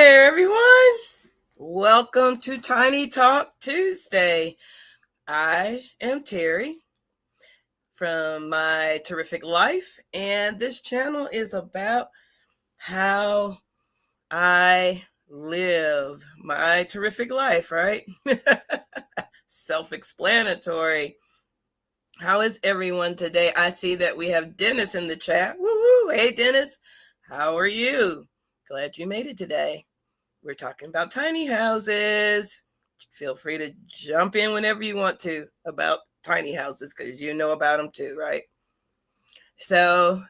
there, everyone. Welcome to Tiny Talk Tuesday. I am Terry from My Terrific Life, and this channel is about how I live my terrific life, right? Self-explanatory. How is everyone today? I see that we have Dennis in the chat. Woo-hoo! Hey, Dennis. How are you? Glad you made it today. We're talking about tiny houses. Feel free to jump in whenever you want to about tiny houses because you know about them too, right? So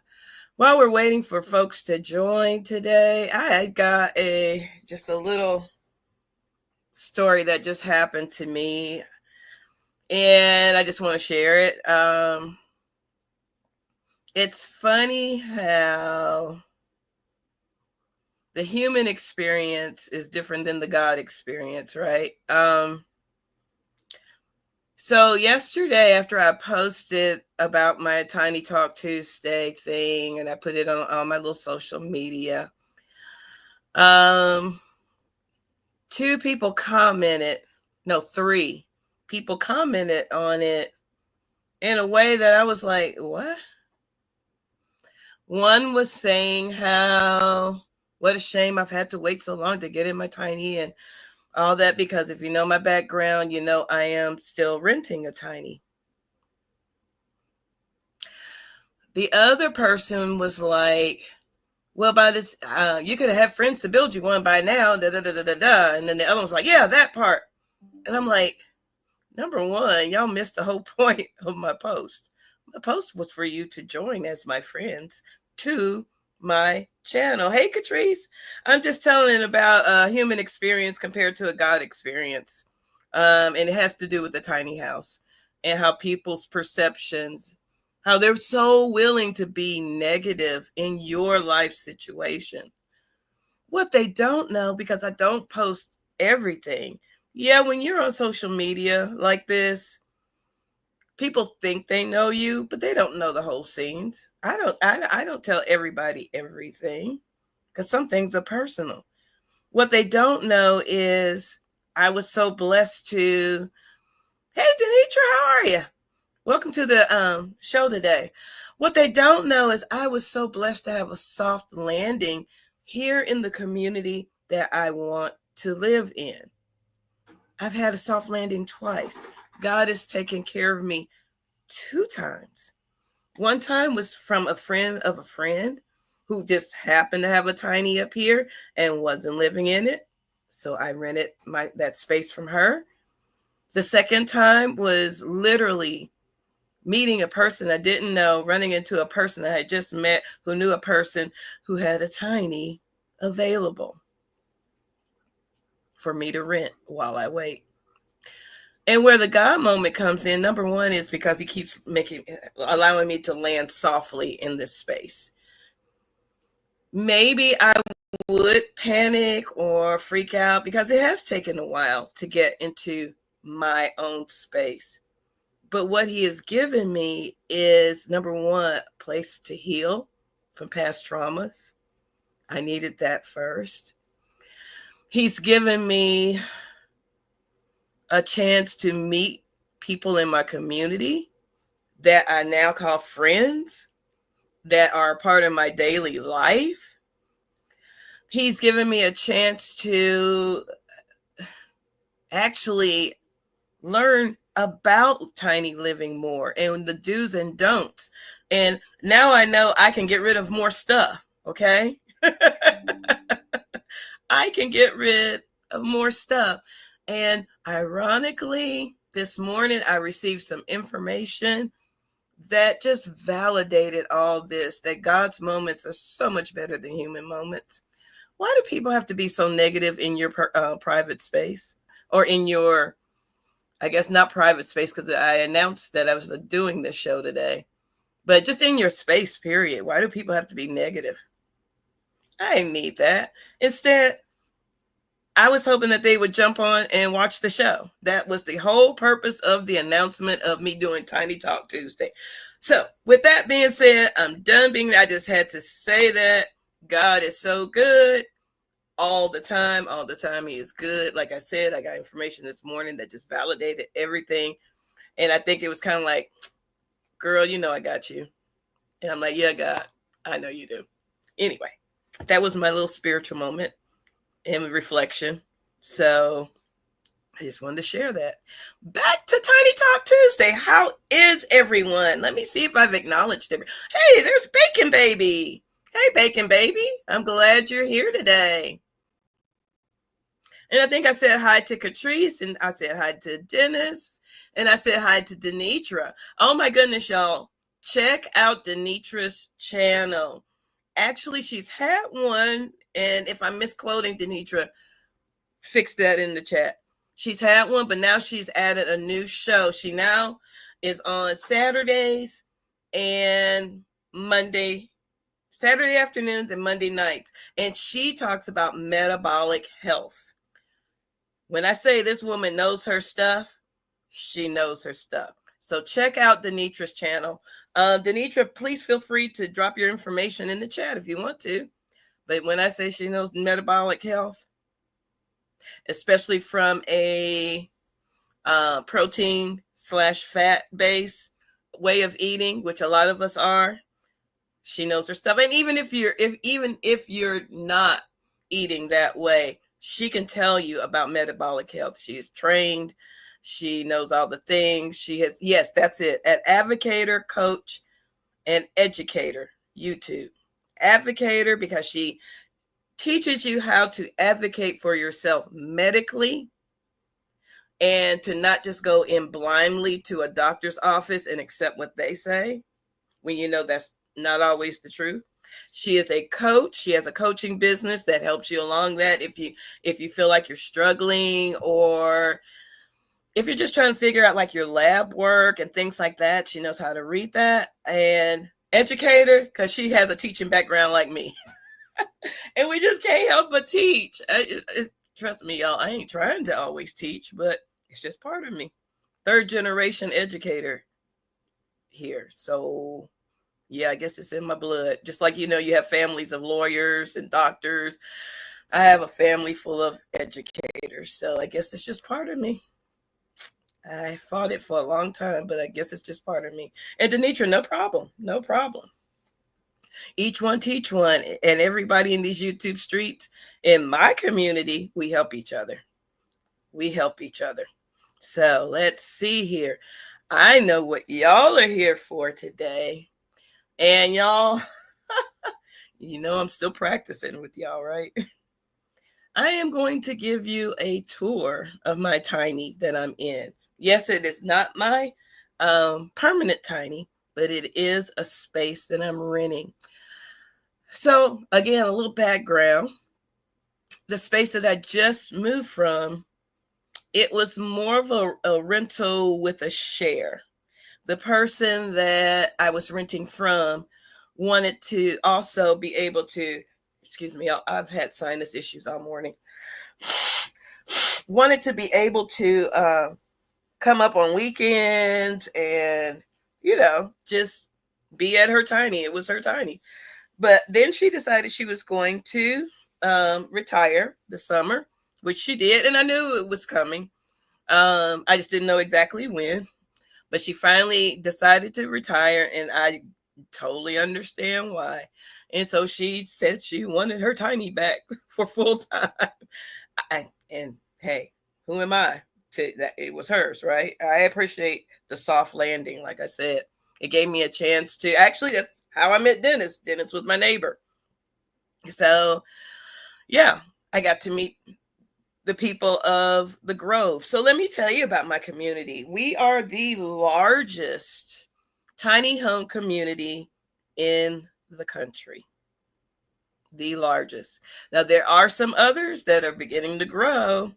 while we're waiting for folks to join today, I got just a little story that just happened to me, and I just want to share it. It's funny how the human experience is different than the God experience, right? So yesterday, after I posted about my Tiny Talk Tuesday thing, and I put it on my little social media, three people commented on it in a way that I was like, what? One was saying what a shame I've had to wait so long to get in my tiny and all that, because if you know my background, you know I am still renting a tiny. The other person was like, well, by this, you could have had friends to build you one by now, da da da da da da. And then the other one's like, yeah, that part. And I'm like, number one, y'all missed the whole point of my post. My post was for you to join as my friends to my channel. Hey, Catrice. I'm just telling about a human experience compared to a God experience. And it has to do with the tiny house and how people's perceptions, how they're so willing to be negative in your life situation. What they don't know, because I don't post everything. Yeah, when you're on social media like this, people think they know you, but they don't know the whole scenes. I don't tell everybody everything because some things are personal. What they don't know is I was so blessed to, hey, Denitra, how are you? Welcome to the show today. What they don't know is I was so blessed to have a soft landing here in the community that I want to live in. I've had a soft landing twice. God has taken care of me 2 times. One time was from a friend of a friend who just happened to have a tiny up here and wasn't living in it. So I rented that space from her. The second time was literally meeting a person I didn't know, running into a person I had just met who knew a person who had a tiny available for me to rent while I wait. And where the God moment comes in, number one, is because he keeps allowing me to land softly in this space. Maybe I would panic or freak out because it has taken a while to get into my own space. But what he has given me is, number one, a place to heal from past traumas. I needed that first. He's given me a chance to meet people in my community that I now call friends, that are a part of my daily life. He's given me a chance to actually learn about tiny living more and the do's and don'ts. And now I know I can get rid of more stuff, okay? I can get rid of more stuff. And ironically, this morning I received some information that just validated all this, that God's moments are so much better than human moments. Why do people have to be so negative in your private space, or in your, I guess not private space, because I announced that I was doing this show today, but just in your space, period? Why do people have to be negative? I didn't need that. Instead, I was hoping that they would jump on and watch the show. That was the whole purpose of the announcement of me doing Tiny Talk Tuesday. So with that being said, I'm done being, I just had to say that God is so good. all the time. All the time, he is good. Like I said, I got information this morning that just validated everything. And I think it was kind of like, girl, you know I got you. And I'm like, yeah, God, I know you do. Anyway, that was my little spiritual moment and reflection. So I just wanted to share that. Back to Tiny Talk Tuesday. How is everyone? Let me see if I've acknowledged it. Hey, there's Bacon Baby. Hey, Bacon Baby. I'm glad you're here today. And I think I said hi to Catrice, and I said hi to Dennis, and I said hi to Denitra. Oh my goodness, y'all. Check out Denitra's channel. Actually, she's had one, and if I'm misquoting Denitra, fix that in the chat. She's had one, but now she's added a new show. She now is on Saturdays and Saturday afternoons and Monday nights. And she talks about metabolic health. When I say this woman knows her stuff, she knows her stuff. So check out Denitra's channel. Denitra, please feel free to drop your information in the chat if you want to. But when I say she knows metabolic health, especially from a protein / fat base way of eating, which a lot of us are, she knows her stuff. And even if you're not eating that way, she can tell you about metabolic health. She's trained. She knows all the things. She has, yes, that's it. At Advocator, Coach, and Educator, YouTube. Advocator, because she teaches you how to advocate for yourself medically and to not just go in blindly to a doctor's office and accept what they say when you know that's not always the truth. She is a coach. She has a coaching business that helps you along that if you feel like you're struggling, or if you're just trying to figure out like your lab work and things like that. She knows how to read that. And Educator, because she has a teaching background like me. And we just can't help but teach. Trust me, y'all, I ain't trying to always teach, but it's just part of me. Third generation educator here. So yeah, I guess it's in my blood. Just like, you have families of lawyers and doctors. I have a family full of educators. So I guess it's just part of me. I fought it for a long time, but I guess it's just part of me. And Denitra, no problem. No problem. Each one teach one. And everybody in these YouTube streets, in my community, we help each other. We help each other. So let's see here. I know what y'all are here for today. And y'all, I'm still practicing with y'all, right? I am going to give you a tour of my tiny that I'm in. Yes, it is not my permanent tiny, but it is a space that I'm renting. So again, a little background. The space that I just moved from, it was more of a rental with a share. The person that I was renting from wanted to also be able to, excuse me, I've had sinus issues all morning, wanted to be able to come up on weekends and, just be at her tiny. It was her tiny. But then she decided she was going to retire this summer, which she did. And I knew it was coming. I just didn't know exactly when. But she finally decided to retire, and I totally understand why. And so she said she wanted her tiny back for full time. And hey, who am I to that? It was hers, right? I appreciate the soft landing. Like I said, it gave me a chance to actually. That's how I met Dennis. Dennis was my neighbor. So yeah, I got to meet the people of the Grove. So let me tell you about my community. We are the largest tiny home community in the country. The largest. Now, there are some others that are beginning to grow,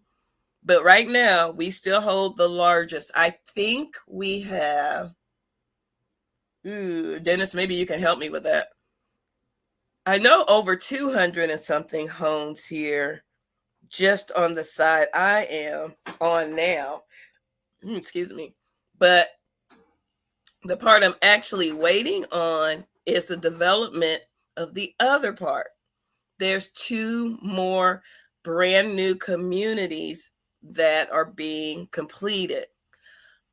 but right now we still hold the largest. I think we have, Dennis, maybe you can help me with that. I know over 200 and something homes here just on the side I am on now. Excuse me. But the part I'm actually waiting on is the development of the other part. there's 2 more brand new communities that are being completed.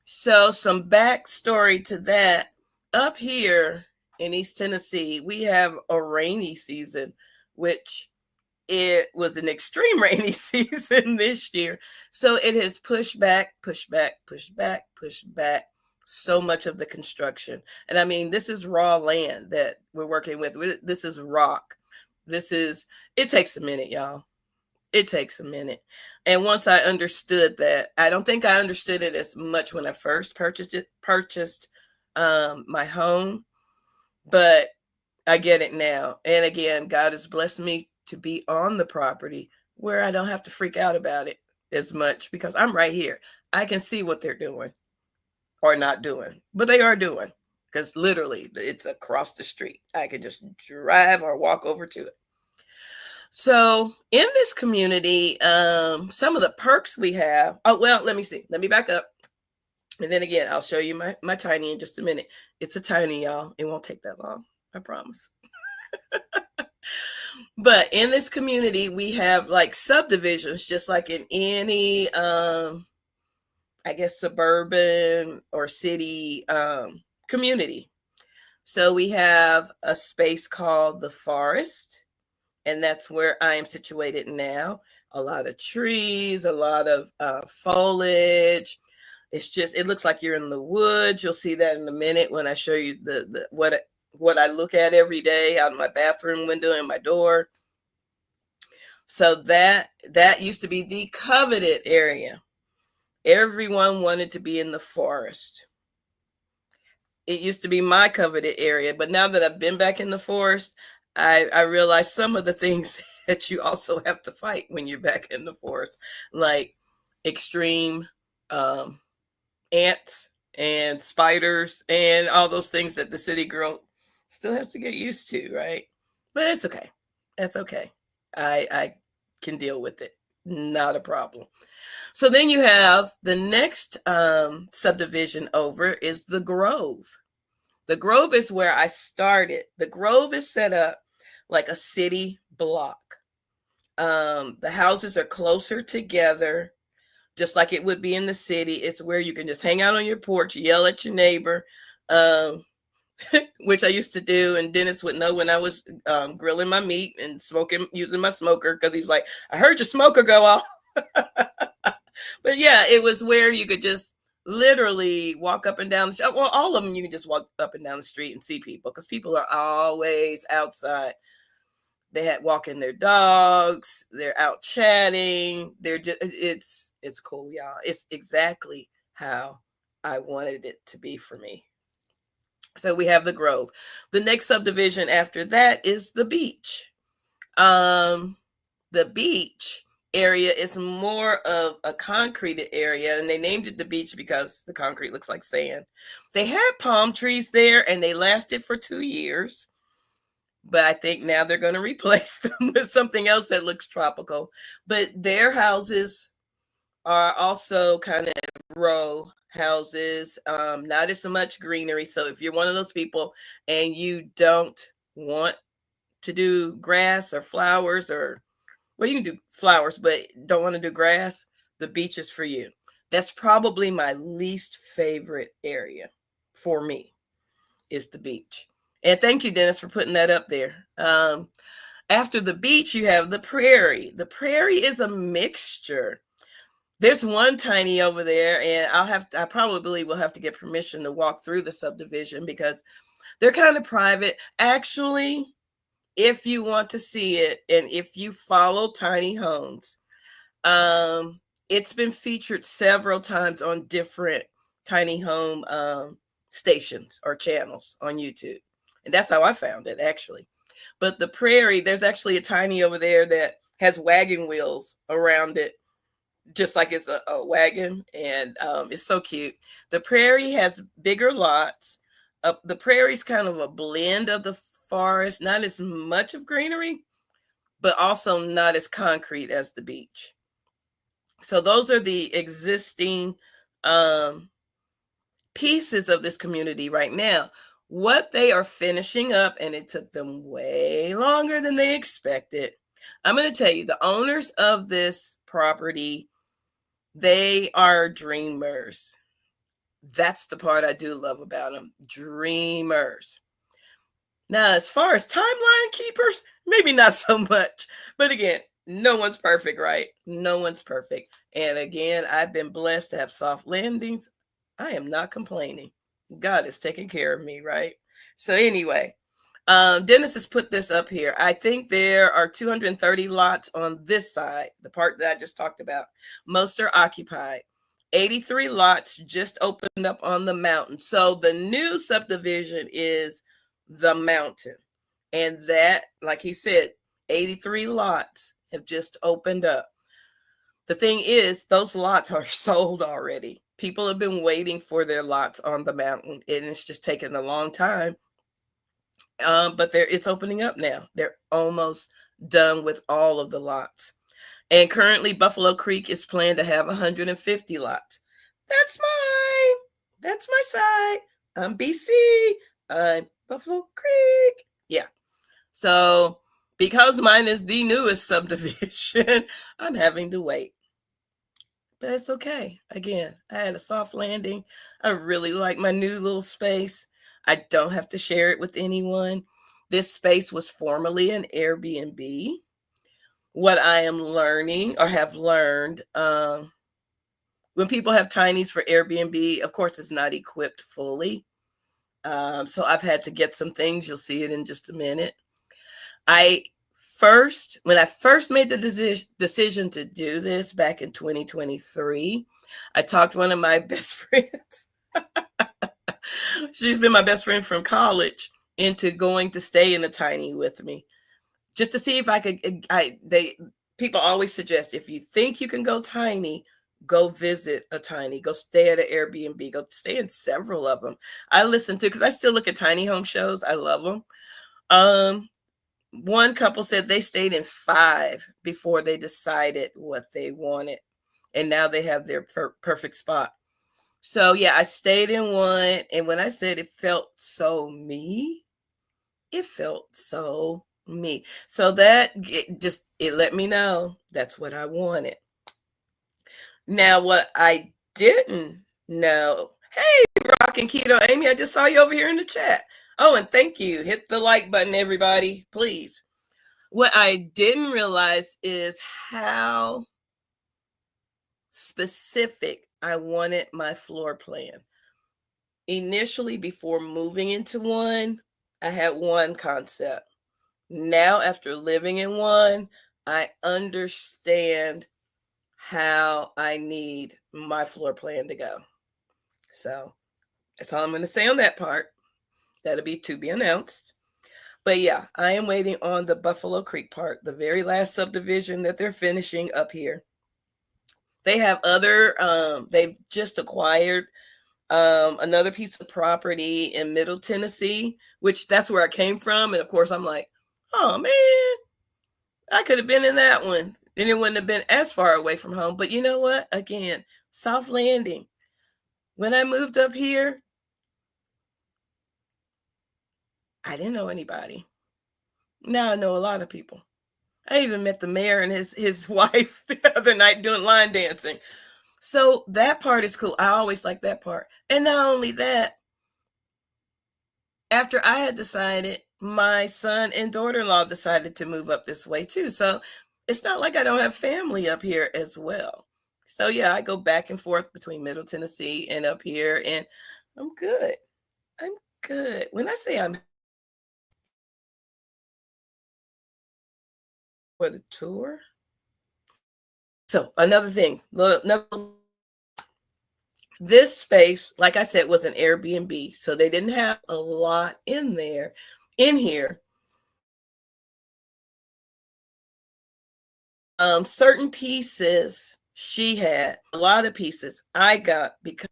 So, some backstory to that. Up here in East Tennessee, we have a rainy season, which it was an extreme rainy season this year. So it has pushed back, pushed back, pushed back, pushed back so much of the construction. And I mean, this is raw land that we're working with. This is rock. It takes a minute, y'all. It takes a minute. And once I understood that, I don't think I understood it as much when I first purchased my home, but I get it now. And again, God has blessed me to be on the property where I don't have to freak out about it as much because I'm right here. I can see what they're doing or not doing, but they are doing, because literally it's across the street. I can just drive or walk over to it. So in this community, some of the perks we have. Oh, well, let me see. Let me back up. And then again, I'll show you my tiny in just a minute. It's a tiny, y'all. It won't take that long. I promise. But in this community, we have like subdivisions, just like in any, I guess, suburban or city community. So we have a space called the forest, and that's where I am situated now. A lot of trees, a lot of foliage. It looks like you're in the woods. You'll see that in a minute when I show you what I look at every day out of my bathroom window and my door. So that used to be the coveted area. Everyone wanted to be in the forest. It used to be my coveted area, but now that I've been back in the forest, I realize some of the things that you also have to fight when you're back in the forest, like extreme ants and spiders and all those things that the city girl still has to get used to, right? But it's okay. That's okay. I can deal with it. Not a problem. So then you have the next subdivision over is the Grove. The Grove is where I started. The Grove is set up like a city block. The houses are closer together, just like it would be in the city. It's where you can just hang out on your porch, yell at your neighbor, which I used to do. And Dennis would know when I was grilling my meat and smoking, using my smoker, because he's like, I heard your smoker go off. But yeah, it was where you could just literally walk up and down the street. Well, all of them, you can just walk up and down the street and see people, because people are always outside. They had walking their dogs. They're out chatting. It's cool, y'all. It's exactly how I wanted it to be for me. So we have the Grove. The next subdivision after that is the beach. The beach area is more of a concreted area, and they named it the beach because the concrete looks like sand. They had palm trees there, and they lasted for 2 years. But I think now they're going to replace them with something else that looks tropical. But their houses are also kind of row houses, not as much greenery. So if you're one of those people and you don't want to do grass or flowers, or, well, you can do flowers, but don't want to do grass, the beach is for you. That's probably my least favorite area for me, is the beach. And thank you, Dennis, for putting that up there. After the beach, you have the prairie. The prairie is a mixture. There's one tiny over there, and I probably will have to get permission to walk through the subdivision because they're kind of private. Actually, if you want to see it, and if you follow tiny homes, it's been featured several times on different tiny home stations or channels on YouTube. And that's how I found it, actually. But the prairie, there's actually a tiny over there that has wagon wheels around it, just like it's a wagon. And it's so cute. The prairie has bigger lots. The prairie's kind of a blend of the forest, not as much of greenery, but also not as concrete as the beach. So those are the existing pieces of this community right now. What they are finishing up, and it took them way longer than they expected. I'm going to tell you, the owners of this property, they are dreamers. That's the part I do love about them. Dreamers. Now, as far as timeline keepers, maybe not so much. But again, no one's perfect, right? No one's perfect. And again, I've been blessed to have soft landings. I am not complaining. God is taking care of me, right? So, anyway, Dennis has put this up here. I think there are 230 lots on this side, the part that I just talked about. Most are occupied. 83 lots just opened up on the mountain. So the new subdivision is the mountain. And that, like he said, 83 lots have just opened up. The thing is, those lots are sold already. People have been waiting for their lots on the mountain, and it's just taken a long time. But it's opening up now. They're almost done with all of the lots. And currently, Buffalo Creek is planned to have 150 lots. That's mine. That's my side. I'm BC. I'm Buffalo Creek. Yeah. So, because mine is the newest subdivision, I'm having to wait. But it's okay. Again, I had a soft landing. I really like my new little space. I don't have to share it with anyone. This space was formerly an Airbnb. What I am learning or have learned, when people have tinies for Airbnb, of course, it's not equipped fully. So I've had to get some things. You'll see it in just a minute. When I first made the decision to do this back in 2023, I talked one of my best friends. She's been my best friend from college into going to stay in a tiny with me, just to see if I could. People always suggest, if you think you can go tiny, go visit a tiny, go stay at an Airbnb, go stay in several of them. I listen to, because I still look at tiny home shows. I love them. One couple said they stayed in 5 before they decided what they wanted, and now they have their perfect spot. So yeah, I stayed in one, and when I said it felt so me, it felt so me. So that it let me know that's what I wanted. Now, what I didn't know, hey, Rock and Keto Amy, I just saw you over here in the chat. Oh, and thank you. Hit the like button, everybody, please. What I didn't realize is how specific I wanted my floor plan. Initially, before moving into one, I had one concept. Now, after living in one, I understand how I need my floor plan to go. So that's all I'm going to say on that part. That'll be to be announced. But yeah, I am waiting on the Buffalo Creek part, the very last subdivision that they're finishing up here. They have they've just acquired another piece of property in Middle Tennessee, which that's where I came from. And of course, I'm like, oh man, I could have been in that one. And it wouldn't have been as far away from home. But you know what? Again, soft landing. When I moved up here, I didn't know anybody. Now I know a lot of people. I even met the mayor and his wife the other night doing line dancing. So that part is cool. I always like that part. And not only that, after I had decided, my son and daughter-in-law decided to move up this way too. So it's not like I don't have family up here as well. So yeah, I go back and forth between Middle Tennessee and up here, and I'm good. I'm good. When I say I'm for the tour. So another thing, this space, like I said, was an Airbnb. So they didn't have a lot in here. Certain pieces she had, a lot of pieces I got because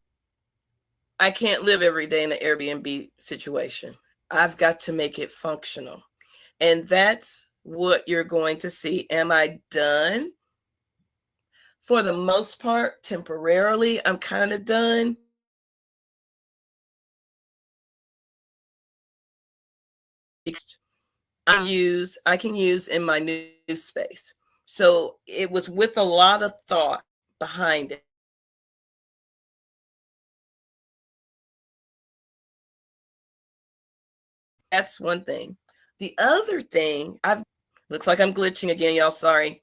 I can't live every day in an Airbnb situation. I've got to make it functional. And that's what you're going to see. Am I done? For the most part, temporarily, I'm kind of done. I can use in my new space. So it was with a lot of thought behind it. That's one thing. The other thing, I've looks like I'm glitching again, y'all. Sorry.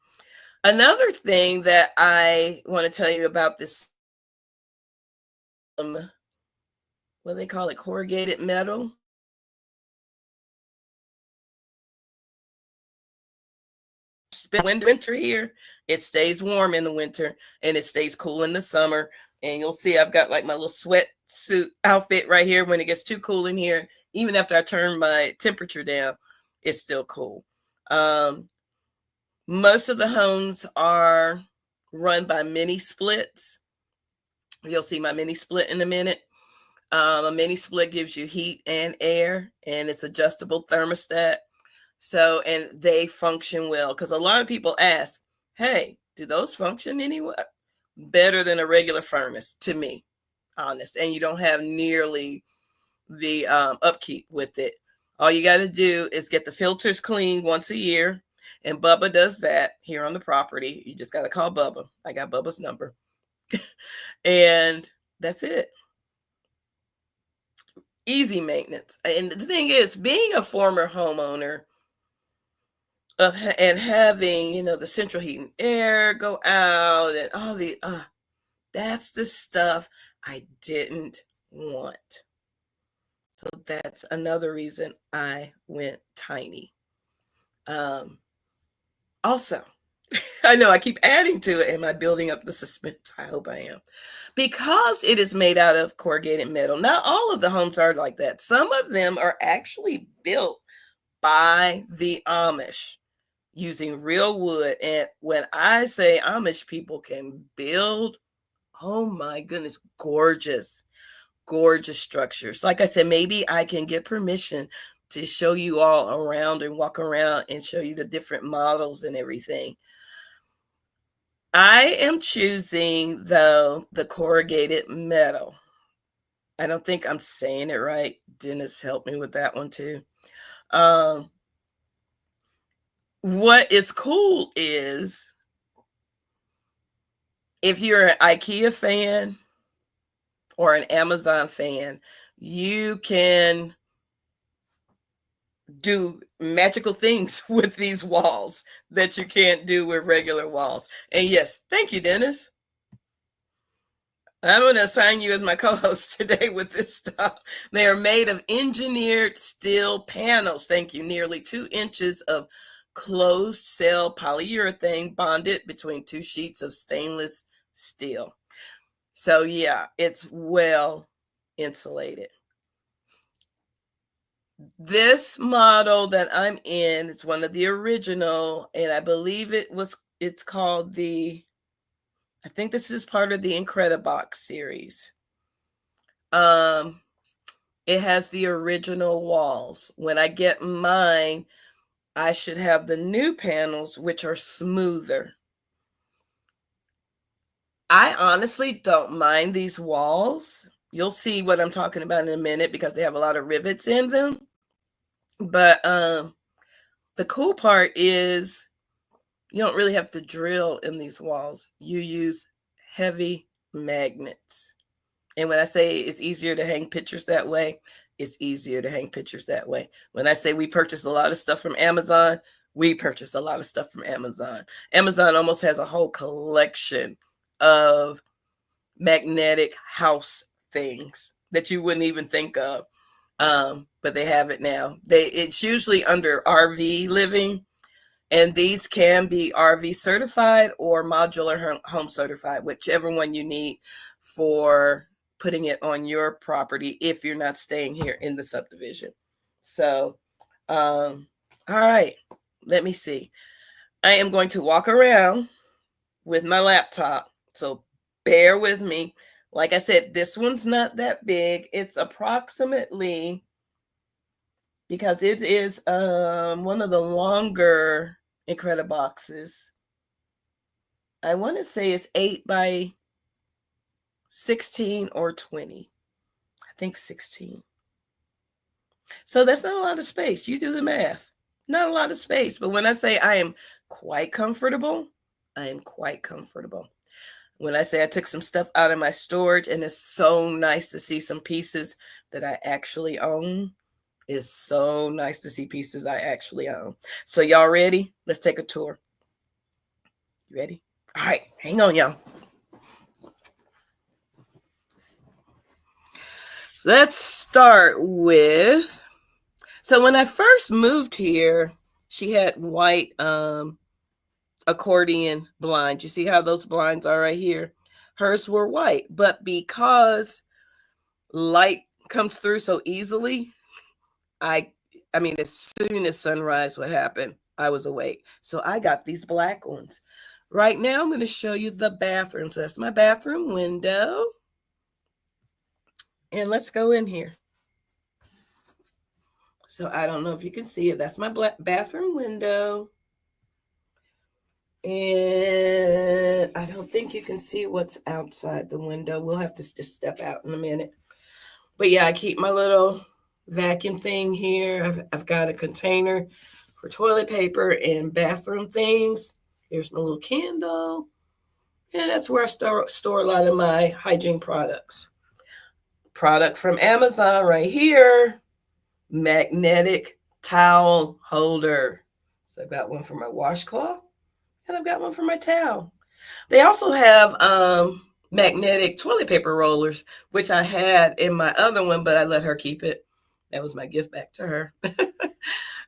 Another thing that I want to tell you about this, what do they call it, corrugated metal. Spend winter here, it stays warm in the winter and it stays cool in the summer. And you'll see I've got like my little sweatsuit outfit right here. When it gets too cool in here, even after I turn my temperature down, it's still cool. Most of the homes are run by mini splits. You'll see my mini split in a minute. A mini split gives you heat and air, and it's adjustable thermostat. So, and they function well because a lot of people ask, hey, do those function anyway? Better than a regular furnace to me, honest. And you don't have nearly the upkeep with it. All you got to do is get the filters cleaned once a year. And Bubba does that here on the property. You just got to call Bubba. I got Bubba's number. And that's it. Easy maintenance. And the thing is, being a former homeowner, and having, the central heat and air go out and all that's the stuff I didn't want. So that's another reason I went tiny. Also, I know I keep adding to it. Am I building up the suspense? I hope I am. Because it is made out of corrugated metal, not all of the homes are like that. Some of them are actually built by the Amish using real wood. And when I say Amish people can build, oh my goodness, gorgeous, gorgeous structures. Like I said, maybe I can get permission to show you all around and walk around and show you the different models and everything. I am choosing, though, the corrugated metal. I don't think I'm saying it right. Dennis helped me with that one too. Um, what is cool is if you're an IKEA fan or an Amazon fan, you can do magical things with these walls that you can't do with regular walls. And yes, thank you, Dennis. I'm going to assign you as my co-host today with this stuff. They are made of engineered steel panels. Thank you. Nearly 2 inches of closed cell polyurethane bonded between two sheets of stainless steel. So yeah, it's well insulated. This model that I'm in is one of the original, and I believe it's called I think this is part of the Incredibox series. It has the original walls. When I get mine, I should have the new panels, which are smoother. I honestly don't mind these walls. You'll see what I'm talking about in a minute because they have a lot of rivets in them. But the cool part is you don't really have to drill in these walls. You use heavy magnets. And when I say it's easier to hang pictures that way, it's easier to hang pictures that way. When I say we purchase a lot of stuff from Amazon, we purchase a lot of stuff from Amazon. Amazon almost has a whole collection of magnetic house things that you wouldn't even think of. But they have it now. It's usually under RV living, and these can be RV certified or modular home certified, whichever one you need for putting it on your property if you're not staying here in the subdivision. So, all right, let me see. I am going to walk around with my laptop. So bear with me. Like I said, this one's not that big. It's approximately, because it is one of the longer Incrediboxes. I want to say it's 8 by 16 or 20. I think 16. So that's not a lot of space. You do the math. Not a lot of space. But when I say I am quite comfortable, I am quite comfortable. When I say I took some stuff out of my storage, and it's so nice to see some pieces that I actually own. It's so nice to see pieces I actually own. So y'all ready? Let's take a tour. You ready? All right, hang on, y'all. Let's start with, so when I first moved here, she had white accordion blinds. You see how those blinds are right here? Hers were white, but because light comes through so easily, I mean, as soon as sunrise would happen, I was awake. So I got these black ones. Right now, I'm going to show you the bathroom. So that's my bathroom window. And let's go in here. So I don't know if you can see it. That's my bathroom window. And I don't think you can see what's outside the window. We'll have to just step out in a minute. But yeah, I keep my little vacuum thing here. I've got a container for toilet paper and bathroom things. Here's my little candle. And that's where I store a lot of my hygiene products. Product from Amazon right here. Magnetic towel holder. So I've got one for my washcloth and I've got one for my towel. They also have magnetic toilet paper rollers, which I had in my other one, but I let her keep it. That was my gift back to her.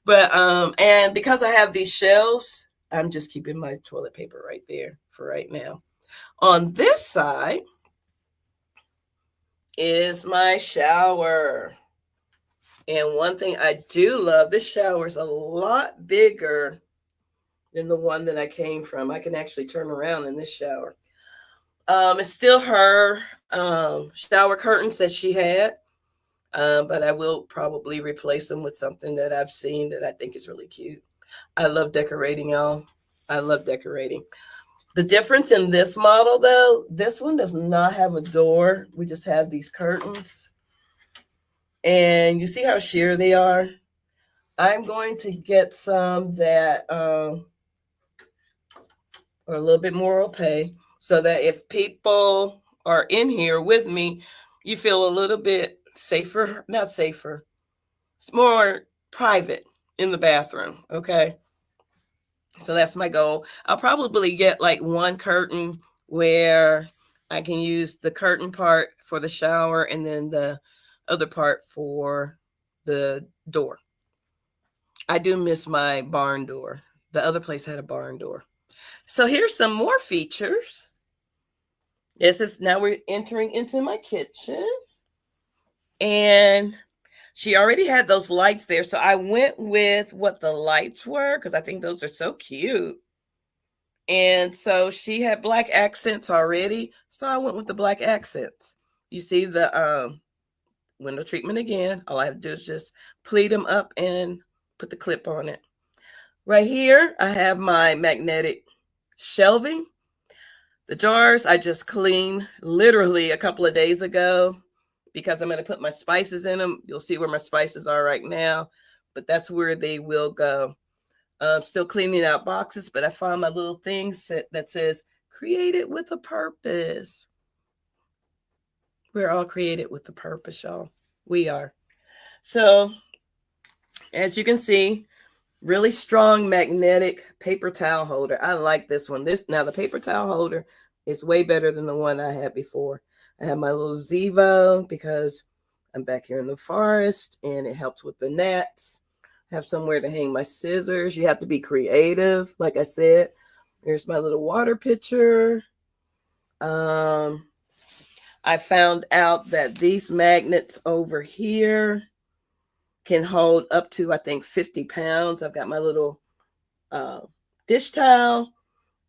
But and because I have these shelves, I'm just keeping my toilet paper right there for right now. On this side is my shower. And one thing I do love, this shower is a lot bigger than the one that I came from. I can actually turn around in this shower. It's still her shower curtains that she had, but I will probably replace them with something that I've seen that I think is really cute. I love decorating, y'all. I love decorating. The difference in this model, though, this one does not have a door. We just have these curtains. And you see how sheer they are? I'm going to get some that are a little bit more opaque so that if people are in here with me, you feel a little bit safer, not safer, it's more private in the bathroom, okay? So that's my goal. I'll probably get like one curtain where I can use the curtain part for the shower and then the other part for the door. I do miss my barn door. The other place had a barn door. So here's some more features. This is now we're entering into my kitchen. And she already had those lights there. So I went with what the lights were because I think those are so cute. And so she had black accents already. So I went with the black accents. You see the window treatment again. All I have to do is just pleat them up and put the clip on it. Right here, I have my magnetic shelving. The jars I just cleaned literally a couple of days ago because I'm going to put my spices in them. You'll see where my spices are right now, but that's where they will go. Still cleaning out boxes, but I found my little thing that says created with a purpose. We're all created with a purpose, y'all. We are. So as you can see, really strong magnetic paper towel holder. I like this one. Now the paper towel holder is way better than the one I had before. I have my little Zevo because I'm back here in the forest and it helps with the gnats. I have somewhere to hang my scissors. You have to be creative. Like I said, here's my little water pitcher. I found out that these magnets over here can hold up to, I think, 50 pounds. I've got my little dish towel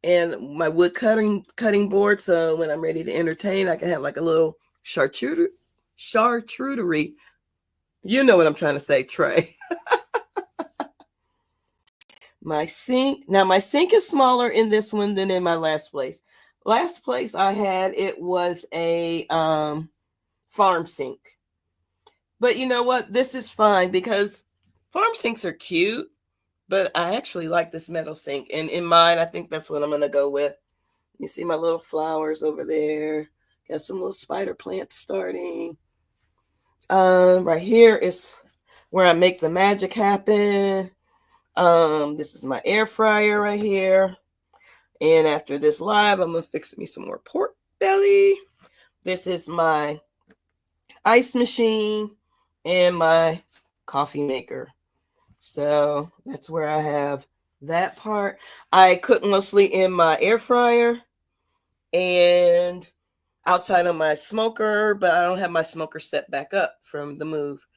and my wood cutting board. So when I'm ready to entertain, I can have like a little charcuterie. You know what I'm trying to say, tray. My sink. Now my sink is smaller in this one than in my last place. Last place I had, it was a farm sink. But you know what? This is fine because farm sinks are cute, but I actually like this metal sink. And in mine, I think that's what I'm going to go with. You see my little flowers over there. Got some little spider plants starting. Right here is where I make the magic happen. This is my air fryer right here. And after this live, I'm gonna fix me some more pork belly. This is my ice machine and my coffee maker. So that's where I have that part. I cook mostly in my air fryer and outside of my smoker, but I don't have my smoker set back up from the move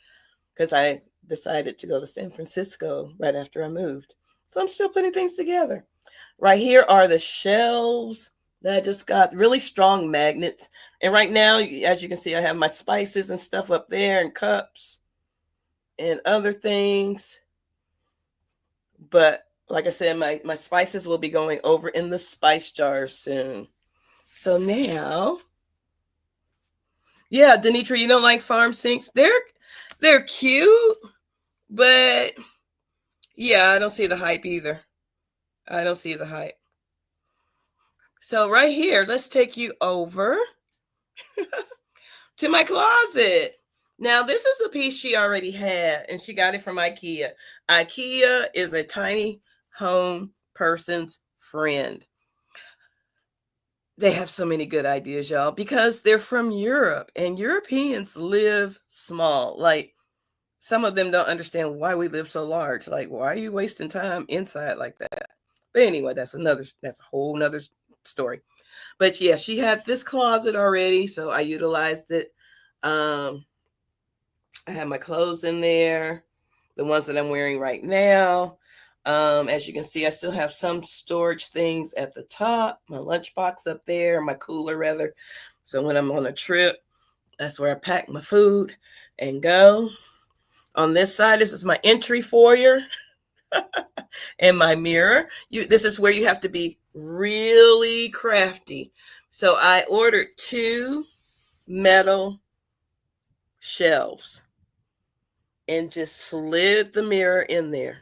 because I decided to go to San Francisco right after I moved. So I'm still putting things together. Right here are the shelves that I just got, really strong magnets. And right now, as you can see, I have my spices and stuff up there and cups and other things. But like I said, my spices will be going over in the spice jar soon. So now, yeah, Denitra, you don't like farm sinks? They're cute, but yeah, I don't see the hype either. I don't see the hype. So right here, let's take you over to my closet. Now, this is a piece she already had, and she got it from IKEA. IKEA is a tiny home person's friend. They have so many good ideas, y'all, because they're from Europe, and Europeans live small. Like, some of them don't understand why we live so large. Like, why are you wasting time inside like that? But anyway, that's a whole nother story. But yeah, she had this closet already, so I utilized it. I have my clothes in there, the ones that I'm wearing right now. As you can see, I still have some storage things at the top, my lunchbox up there, my cooler rather. So when I'm on a trip, that's where I pack my food and go. On this side, this is my entry foyer and my mirror. This is where you have to be really crafty. So I ordered 2 metal shelves and just slid the mirror in there.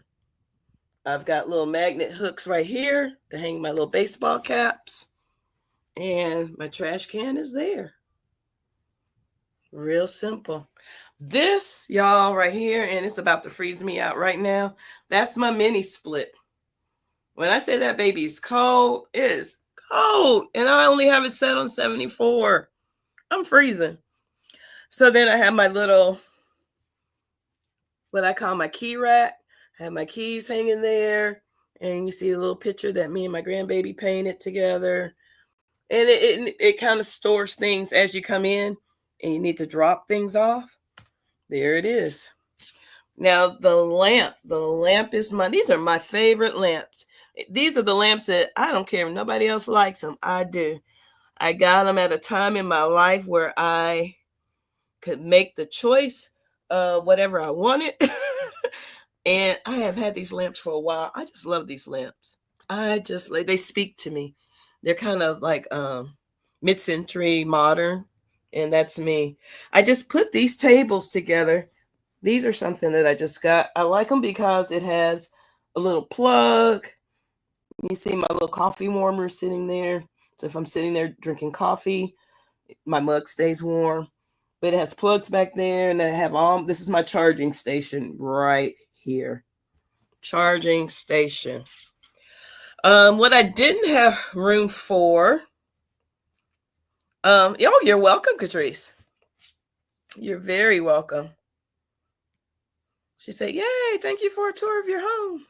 I've got little magnet hooks right here to hang my little baseball caps. And my trash can is there. Real simple. This, y'all, right here, and it's about to freeze me out right now. That's my mini split. When I say that baby is cold, it is cold. And I only have it set on 74. I'm freezing. So then I have my little, what I call my key rack. I have my keys hanging there. And you see a little picture that me and my grandbaby painted together. And it kind of stores things as you come in and you need to drop things off. There it is. Now the lamp is these are my favorite lamps. These are the lamps that I don't care if nobody else likes them. I do. I got them at a time in my life where I could make the choice of whatever I wanted. And I have had these lamps for a while. I just love these lamps. They speak to me. They're kind of like mid-century modern, and that's me. I just put these tables together. These are something that I just got. I like them because it has a little plug. You see my little coffee warmer sitting there. So if I'm sitting there drinking coffee, my mug stays warm. But it has plugs back there, and I have this is my charging station right here. Charging station. What I didn't have room for. You're welcome, Catrice. You're very welcome. She said, "Yay, thank you for a tour of your home."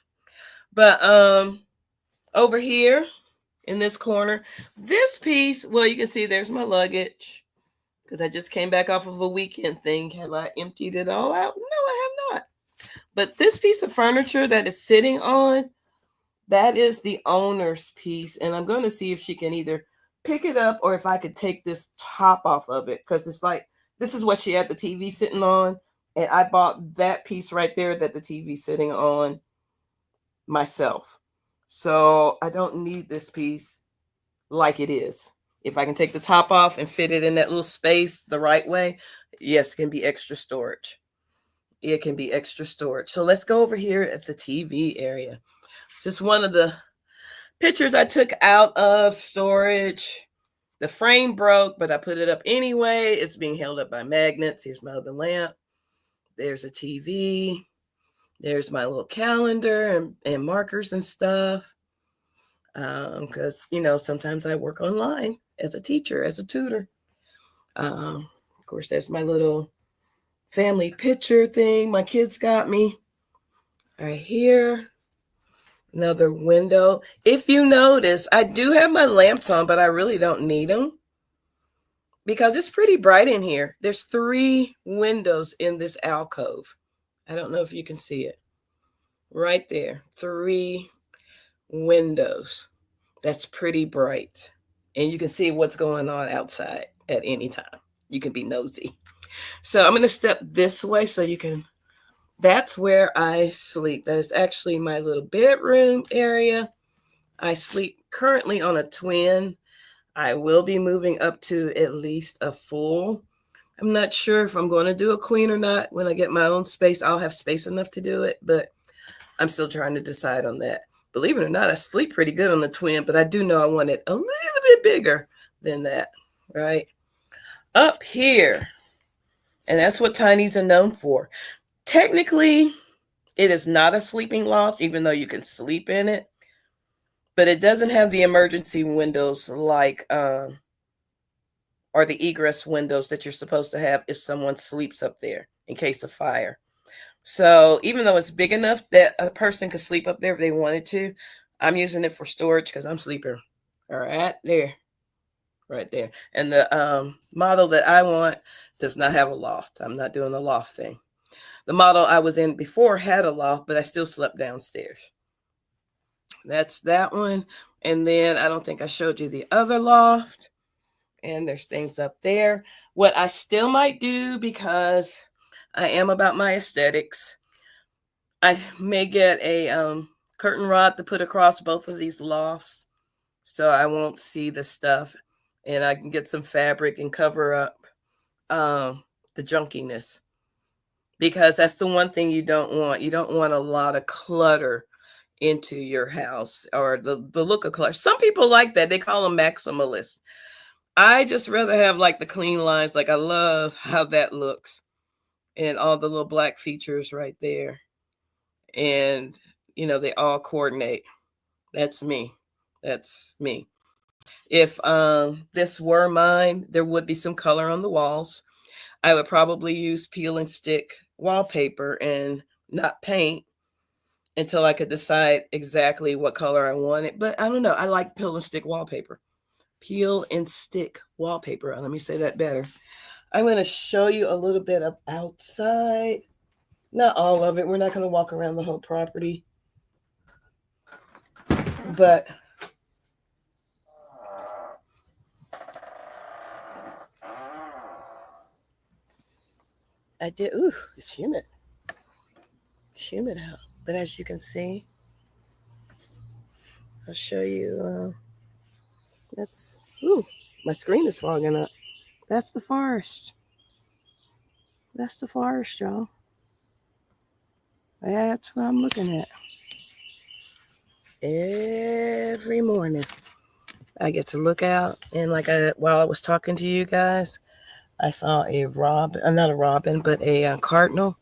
But over here in this corner, this piece, well, you can see there's my luggage because I just came back off of a weekend thing. Have I emptied it all out? No, I have not. But this piece of furniture that is sitting on, that is the owner's piece. And I'm going to see if she can either pick it up or if I could take this top off of it. Because it's like, this is what she had the TV sitting on. And I bought that piece right there that the TV's sitting on myself. So I don't need this piece like it is. If I can take the top off and fit it in that little space the right way, yes, it can be extra storage. it can be extra storage. So let's go over here at the TV area. It's just one of the pictures I took out of storage. The frame broke, but I put it up anyway. It's being held up by magnets. Here's my other lamp. There's a TV. There's my little calendar and markers and stuff. Because, sometimes I work online as a teacher, as a tutor. Of course, there's my little family picture thing my kids got me. Right here. Another window. If you notice, I do have my lamps on, but I really don't need them because it's pretty bright in here. There's 3 windows in this alcove. I don't know if you can see it. Right there. 3 windows. That's pretty bright. And you can see what's going on outside at any time. You can be nosy. So I'm going to step this way so you can. That's where I sleep. That is actually my little bedroom area. I sleep currently on a twin. I will be moving up to at least a full. I'm not sure if I'm going to do a queen or not. When I get my own space, I'll have space enough to do it, but I'm still trying to decide on that. Believe it or not, I sleep pretty good on the twin, but I do know I want it a little bit bigger than that, right? Up here, and that's what tinies are known for. Technically, it is not a sleeping loft, even though you can sleep in it. But it doesn't have the emergency windows like, or the egress windows that you're supposed to have if someone sleeps up there in case of fire. So even though it's big enough that a person could sleep up there if they wanted to, I'm using it for storage because I'm sleeping right there. Right there. And the model that I want does not have a loft. I'm not doing the loft thing. The model I was in before had a loft, but I still slept downstairs. That's that one. And then I don't think I showed you the other loft. And there's things up there. What I still might do, because I am about my aesthetics, I may get a curtain rod to put across both of these lofts so I won't see the stuff. And I can get some fabric and cover up the junkiness. Because that's the one thing you don't want. You don't want a lot of clutter into your house, or the look of clutter. Some people like that. They call them maximalists. I just rather have like the clean lines. Like I love how that looks. And all the little black features right there. And, they all coordinate. That's me. That's me. If this were mine, there would be some color on the walls. I would probably use peel and stick wallpaper and not paint until I could decide exactly what color I wanted. But I don't know. I like peel and stick wallpaper. Peel and stick wallpaper. Let me say that better. I'm going to show you a little bit of outside. Not all of it. We're not going to walk around the whole property. But I did. Ooh, it's humid. It's humid out. But as you can see, I'll show you. That's, ooh, my screen is fogging up. That's the forest. That's the forest, y'all. That's what I'm looking at. Every morning, I get to look out, and while I was talking to you guys, I saw a robin, not a robin, but a cardinal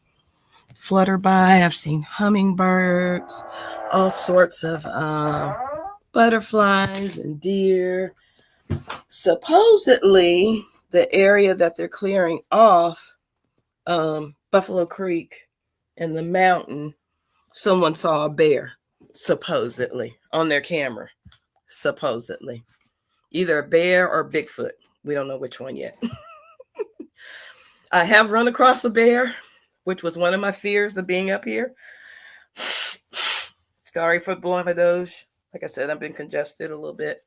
flutter by. I've seen hummingbirds, all sorts of butterflies and deer. Supposedly, the area that they're clearing off, Buffalo Creek and the mountain, someone saw a bear, supposedly, on their camera. Supposedly. Either a bear or Bigfoot. We don't know which one yet. I have run across a bear, which was one of my fears of being up here. Sorry for blowing my nose. Like I said, I've been congested a little bit.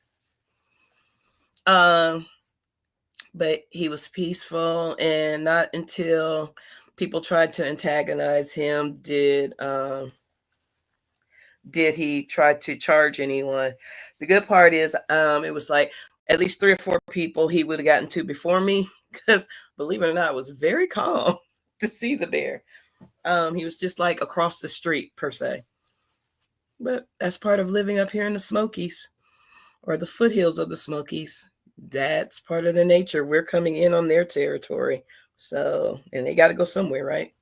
But he was peaceful, and not until people tried to antagonize him did he try to charge anyone. The good part is it was like at least 3 or 4 people he would have gotten to before me, because believe it or not, it was very calm to see the bear. He was just like across the street per se. But that's part of living up here in the Smokies or the foothills of the Smokies. That's part of the nature. We're coming in on their territory. So, and they got to go somewhere, right?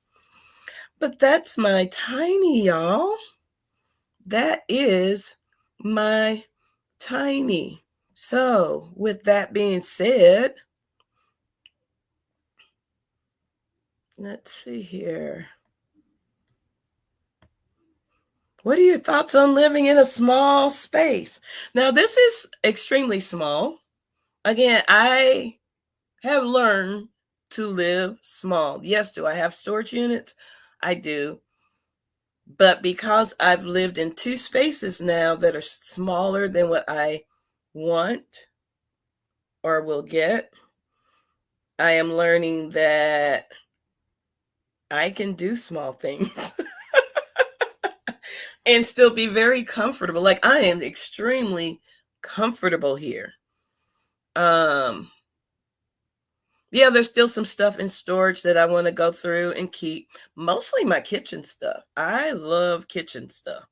But that's my tiny, y'all. That is my tiny. So, with that being said, let's see here. What are your thoughts on living in a small space? Now, this is extremely small. Again, I have learned to live small. Yes, do I have storage units? I do. But because I've lived in two spaces now that are smaller than what I want or will get, I am learning that I can do small things and still be very comfortable. Like I am extremely comfortable here. Yeah, there's still some stuff in storage that I want to go through and keep. Mostly my kitchen stuff. I love kitchen stuff.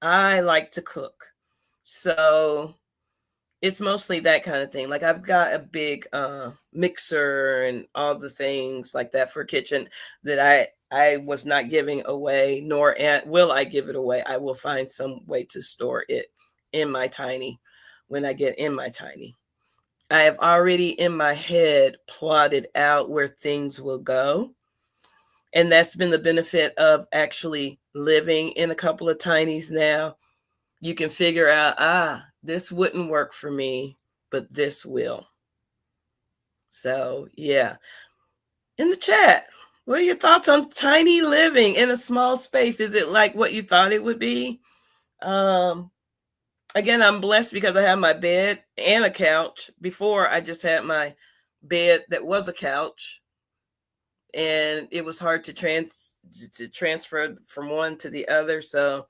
I like to cook. So it's mostly that kind of thing. Like I've got a big mixer and all the things like that for kitchen that I was not giving away, nor will I give it away. I will find some way to store it in my tiny when I get in my tiny. I have already in my head plotted out where things will go. And that's been the benefit of actually living in a couple of tinies now. You can figure out, this wouldn't work for me, but this will. So, yeah. In the chat, what are your thoughts on tiny living in a small space? Is it like what you thought it would be? Again, I'm blessed because I have my bed and a couch. Before, I just had my bed that was a couch, and it was hard to transfer from one to the other. So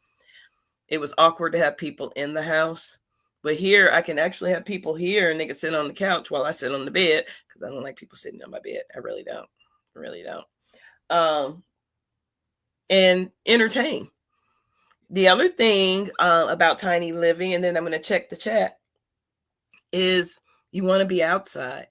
it was awkward to have people in the house. But here, I can actually have people here, and they can sit on the couch while I sit on the bed because I don't like people sitting on my bed. I really don't. And entertain. The other thing about tiny living, and then I'm going to check the chat, is you want to be outside.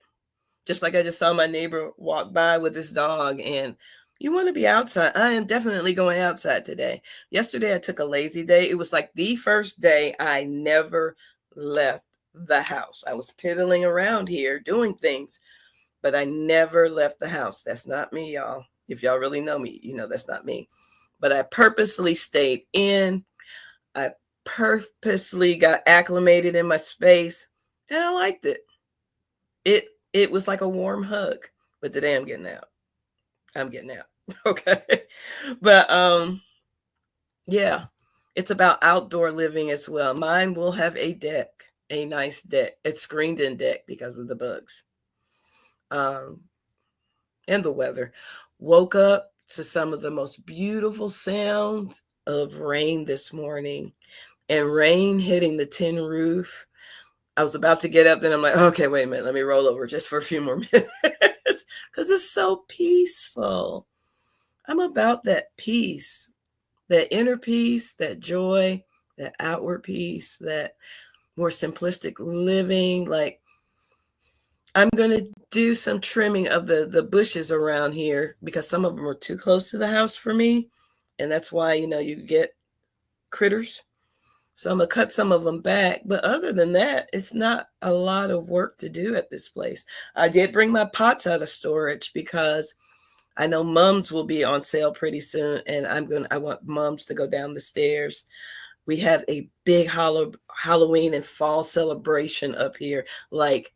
Just like I just saw my neighbor walk by with his dog, and you want to be outside. I am definitely going outside today. Yesterday, I took a lazy day. It was like the first day I never left the house. I was piddling around here doing things, but I never left the house. That's not me, y'all. If y'all really know me, you know that's not me. But I purposely stayed in. I purposely got acclimated in my space, and I liked it. It was like a warm hug. But today I'm getting out. Okay. But yeah, it's about outdoor living as well. Mine will have a deck, a nice deck. It's screened in deck because of the bugs. And the weather. Woke up to some of the most beautiful sounds of rain this morning, and rain hitting the tin roof. I was about to get up, then I'm like, okay, wait a minute, let me roll over just for a few more minutes because it's so peaceful. I'm about that peace, that inner peace, that joy, that outward peace, that more simplistic living. Like I'm going to do some trimming of the bushes around here because some of them are too close to the house for me. And that's why, you get critters. So I'm going to cut some of them back. But other than that, it's not a lot of work to do at this place. I did bring my pots out of storage because I know mums will be on sale pretty soon. And I want mums to go down the stairs. We have a big Halloween and fall celebration up here. Like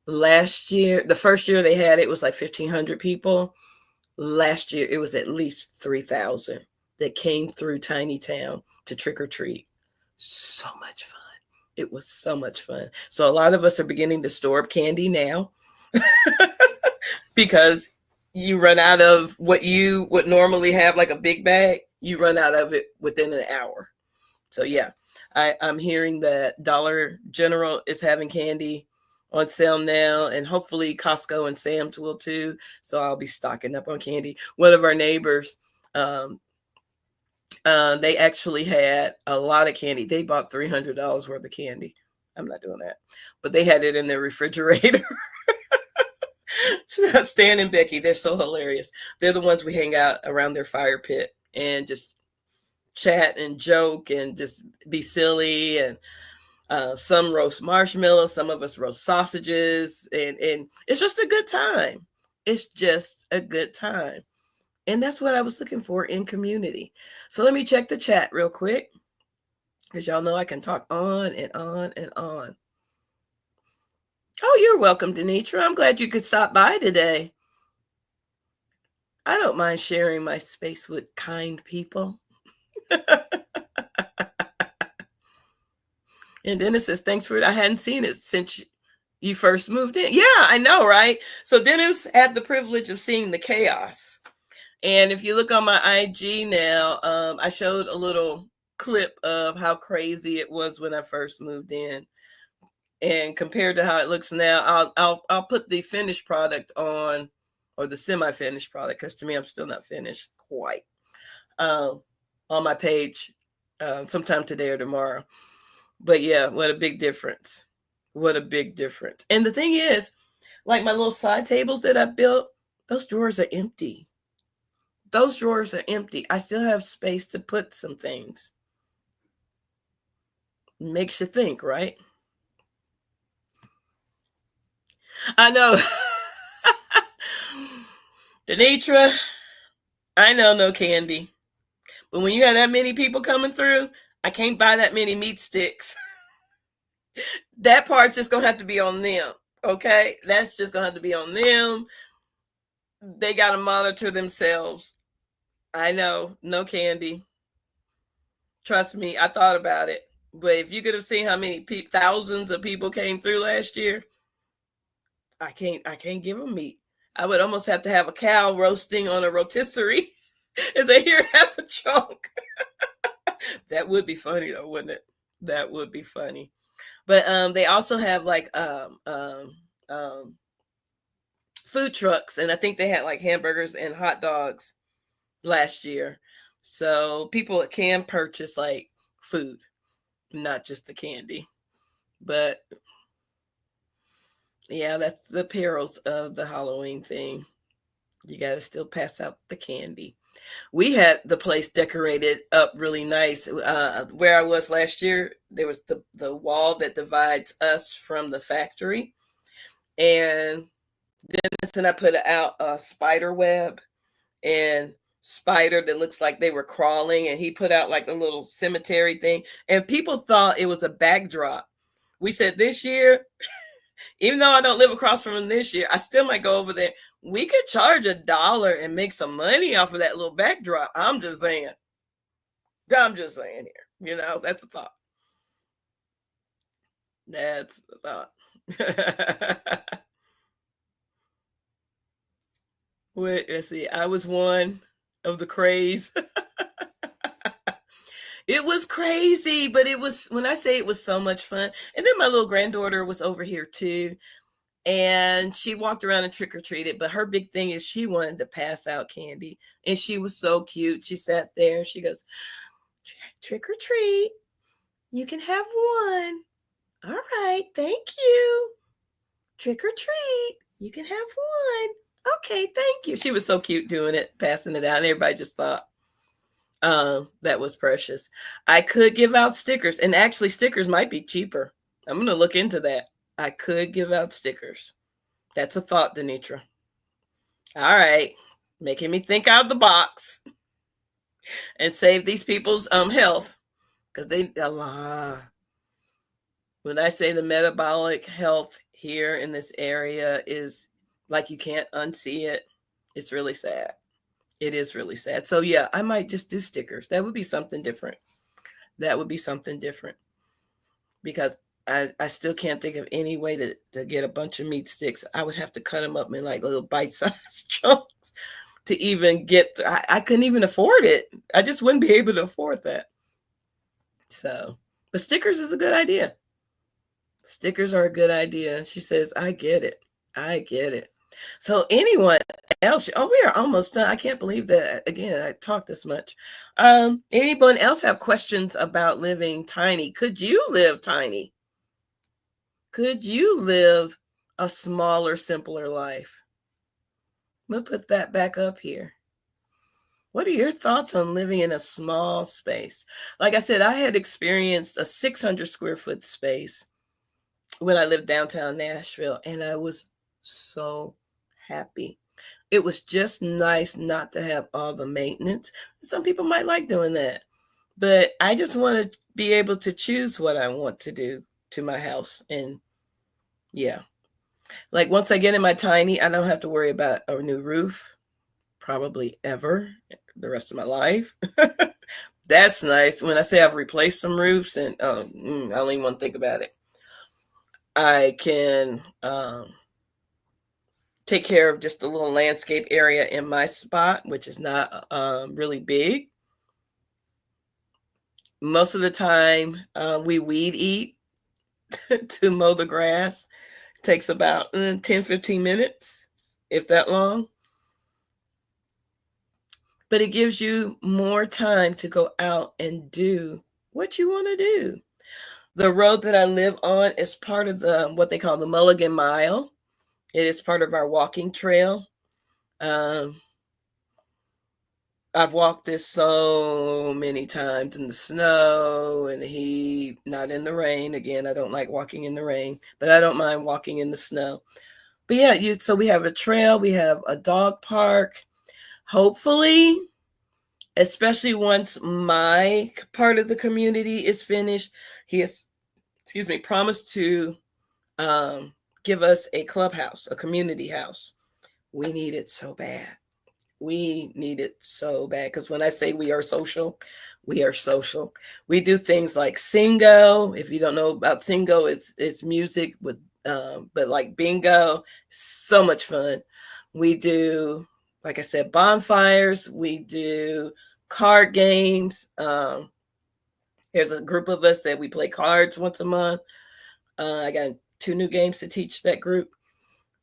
last year, the first year they had it was like 1,500 people. Last year, it was at least 3,000 that came through Tiny Town to trick or treat. So much fun. It was so much fun. So a lot of us are beginning to store up candy now because you run out of what you would normally have, like a big bag. You run out of it within an hour. So yeah, I'm hearing that Dollar General is having candy on sale now, and hopefully Costco and Sam's will too. So I'll be stocking up on candy. One of our neighbors, um, they actually had a lot of candy. They bought $300 worth of candy. I'm not doing that, but they had it in their refrigerator. Stan and Becky, they're so hilarious. They're the ones we hang out around their fire pit and just chat and joke and just be silly. And some roast marshmallows, some of us roast sausages, and it's just a good time. It's just a good time. And that's what I was looking for in community. So let me check the chat real quick, because y'all know I can talk on and on and on. Oh, you're welcome, Denitra. I'm glad you could stop by today. I don't mind sharing my space with kind people. And Dennis says, thanks for it. I hadn't seen it since you first moved in. Yeah, I know, right? So Dennis had the privilege of seeing the chaos. And if you look on my IG now, I showed a little clip of how crazy it was when I first moved in. And compared to how it looks now, I'll put the finished product on, or the semi-finished product, because to me, I'm still not finished quite, on my page sometime today or tomorrow. But yeah, what a big difference. What a big difference. And the thing is, like my little side tables that I built, those drawers are empty. Those drawers are empty. I still have space to put some things. Makes you think, right? I know. Denitra, I know no candy. But when you have that many people coming through, I can't buy that many meat sticks. That part's just going to have to be on them. Okay? That's just going to have to be on them. They got to monitor themselves. I know. No candy. Trust me, I thought about it. But if you could have seen how many thousands of people came through last year, I can't give them meat. I would almost have to have a cow roasting on a rotisserie and say, here, have a chunk. That would be funny though, wouldn't it? That would be funny. But they also have like food trucks, and I think they had like hamburgers and hot dogs last year. So people can purchase like food, not just the candy. But yeah, that's the perils of the Halloween thing. You got to still pass out the candy. We had the place decorated up really nice. Where I was last year, there was the wall that divides us from the factory. And Dennis and I put out a spider web and spider that looks like they were crawling. And he put out like a little cemetery thing. And people thought it was a backdrop. We said this year, even though I don't live across from him this year, I still might go over there. We could charge $1 and make some money off of that little backdrop. I'm just saying. I'm just saying here. You know, that's the thought. That's the thought. Wait, let's see. I was one of the craze. It was crazy, but it was, when I say it was so much fun. And then my little granddaughter was over here too. And she walked around and trick-or-treated, but her big thing is she wanted to pass out candy. And she was so cute. She sat there and she goes, trick or treat. You can have one. All right, thank you. Trick or treat. You can have one. Okay, thank you. She was so cute doing it, passing it out. And everybody just thought that was precious. I could give out stickers, and actually stickers might be cheaper. I'm going to look into that. I could give out stickers. That's a thought, Denitra. All right. Making me think out of the box and save these people's health. Because when I say the metabolic health here in this area is like you can't unsee it, it's really sad. It is really sad. So yeah, I might just do stickers. That would be something different. That would be something different. Because I still can't think of any way to get a bunch of meat sticks. I would have to cut them up in like little bite-sized chunks to even get, I couldn't even afford it. I just wouldn't be able to afford that. So, but stickers is a good idea. Stickers are a good idea. She says, I get it. I get it. So anyone else? Oh, we are almost done. I can't believe that. Again, I talked this much. Anyone else have questions about living tiny? Could you live tiny? Could you live a smaller, simpler life? We'll put that back up here. What are your thoughts on living in a small space? Like I said, I had experienced a 600 square foot space when I lived downtown Nashville, and I was so happy. It was just nice not to have all the maintenance. Some people might like doing that, but I just want to be able to choose what I want to do to my house. And yeah, like once I get in my tiny, I don't have to worry about a new roof, probably ever the rest of my life. That's nice. When I say I've replaced some roofs, and I don't even want to think about it. I can take care of just a little landscape area in my spot, which is not really big. Most of the time, we weed eat to mow the grass. It takes about 10, 15 minutes, if that long. But it gives you more time to go out and do what you want to do. The road that I live on is part of the what they call the Mulligan Mile. It is part of our walking trail. Um, I've walked this so many times in the snow and the heat, not in the rain. Again, I don't like walking in the rain, but I don't mind walking in the snow. But yeah, so we have a trail, we have a dog park. Hopefully, especially once my part of the community is finished, he has, excuse me, promised to give us a clubhouse, a community house. We need it so bad. We need it so bad because when I say we are social, we are social. We do things like singo. If you don't know about singo, it's music with but like bingo, so much fun. We do, like I said, bonfires. We do card games. There's a group of us that we play cards once a month. I got 2 new games to teach that group.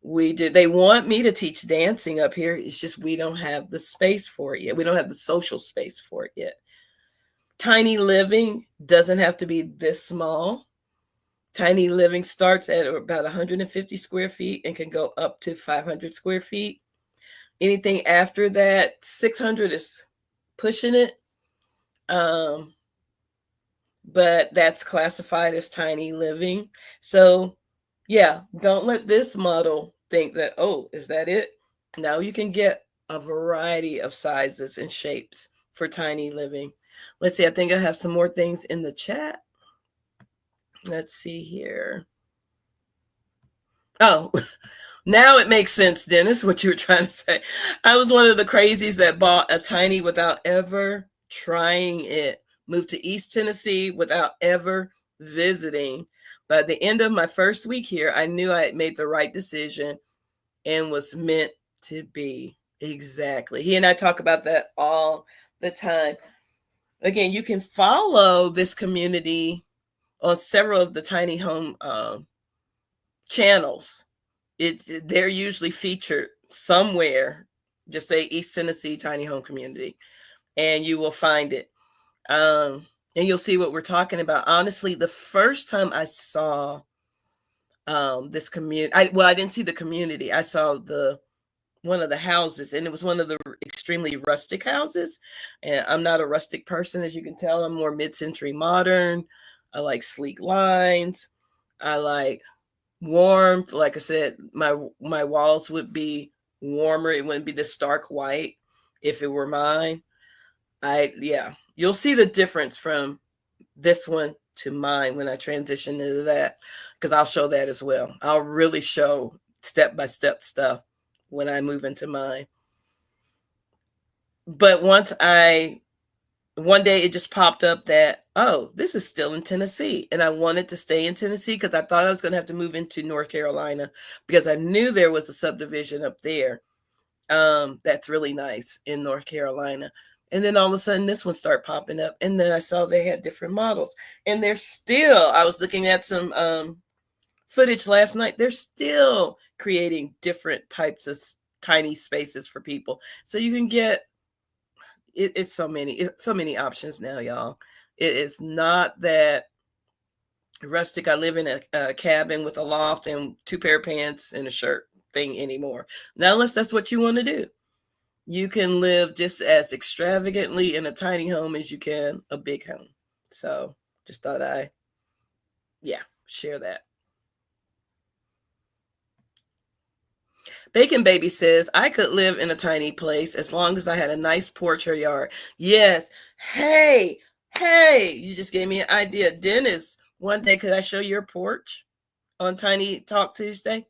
We do. They want me to teach dancing up here. It's just we don't have the space for it yet. We don't have the social space for it yet. Tiny living doesn't have to be this small. Tiny living starts at about 150 square feet and can go up to 500 square feet. Anything after that, 600 is pushing it. But that's classified as tiny living. So yeah, don't let this model think that, oh, is that it? Now you can get a variety of sizes and shapes for tiny living. Let's see, I think I have some more things in the chat. Let's see here. Oh, now it makes sense, Dennis, what you were trying to say. I was one of the crazies that bought a tiny without ever trying it. Moved to East Tennessee without ever visiting. By the end of my first week here, I knew I had made the right decision and was meant to be. Exactly. He and I talk about that all the time. Again, you can follow this community on several of the tiny home channels. They're usually featured somewhere. Just say East Tennessee Tiny Home Community, and you will find it. And you'll see what we're talking about. Honestly, the first time I saw this community, I didn't see the community. I saw one of the houses, and it was one of the extremely rustic houses. And I'm not a rustic person, as you can tell. I'm more mid-century modern. I like sleek lines. I like warmth. Like I said, my walls would be warmer. It wouldn't be the stark white if it were mine. You'll see the difference from this one to mine when I transition into that, because I'll show that as well. I'll really show step by step stuff when I move into mine. But one day it just popped up that, oh, this is still in Tennessee. And I wanted to stay in Tennessee because I thought I was going to have to move into North Carolina because I knew there was a subdivision up there that's really nice in North Carolina. And then all of a sudden this one started popping up. And then I saw they had different models. And they're still, I was looking at some footage last night. They're still creating different types of tiny spaces for people. So you can get it's so many options now, y'all. It is not that rustic. I live in a cabin with a loft and two pair of pants and a shirt thing anymore. Now, unless that's what you want to do, you can live just as extravagantly in a tiny home as you can a big home. So, just thought yeah, share that. Bacon Baby says, I could live in a tiny place as long as I had a nice porch or yard. Yes. Hey, hey, you just gave me an idea. Dennis, one day, could I show your porch on Tiny Talk Tuesday?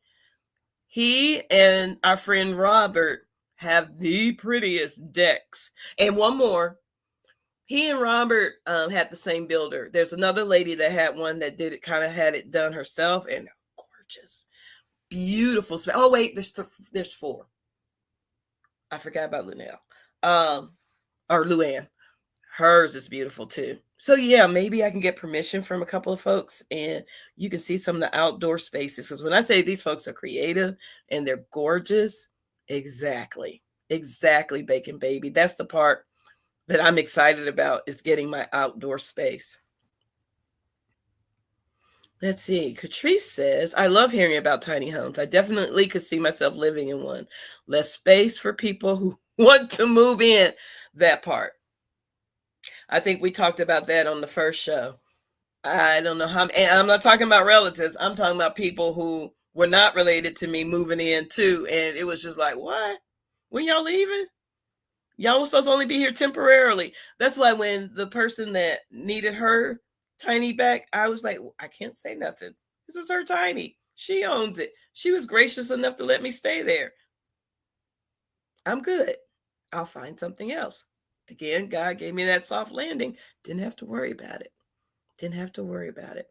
He and our friend Robert have the prettiest decks. And one more. He and Robert had the same builder. There's another lady that had one that did it, kind of had it done herself, and gorgeous, beautiful. Oh wait, there's four. I forgot about Lunel, or Luann. Hers is beautiful too. So yeah, maybe I can get permission from a couple of folks, and you can see some of the outdoor spaces. Because when I say these folks are creative and they're gorgeous, exactly, exactly, Bacon Baby. That's the part that I'm excited about, is getting my outdoor space. Let's see. Catrice says, I love hearing about tiny homes. I definitely could see myself living in one. Less space for people who want to move in. That part. I think we talked about that on the first show. I don't know how, and I'm not talking about relatives. I'm talking about people who were not related to me moving in too. And it was just like, what? When y'all leaving? Y'all was supposed to only be here temporarily. That's why when the person that needed her tiny back, I was like, I can't say nothing. This is her tiny. She owns it. She was gracious enough to let me stay there. I'm good. I'll find something else. Again, God gave me that soft landing. Didn't have to worry about it. Didn't have to worry about it.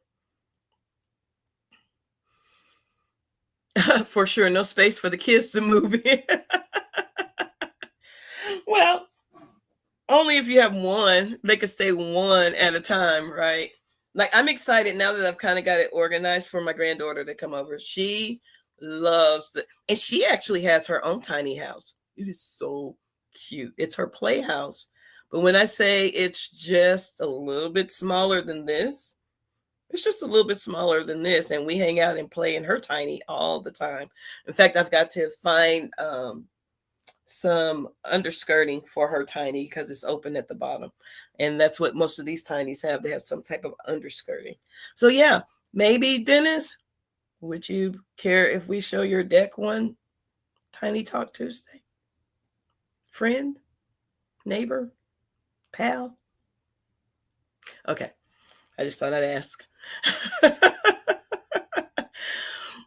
For sure, no space for the kids to move in. Well, only if you have one, they could stay one at a time, right? Like, I'm excited now that I've kind of got it organized for my granddaughter to come over. She loves it. And she actually has her own tiny house. It is so cute. It's her playhouse. But when I say it's just a little bit smaller than this, it's just a little bit smaller than this. And we hang out and play in her tiny all the time. In fact, I've got to find some underskirting for her tiny because it's open at the bottom, and that's what most of these tinies have. They have some type of underskirting. So yeah, maybe Dennis, would you care if we show your deck one Tiny Talk Tuesday? Friend, neighbor, pal? Okay, I just thought I'd ask.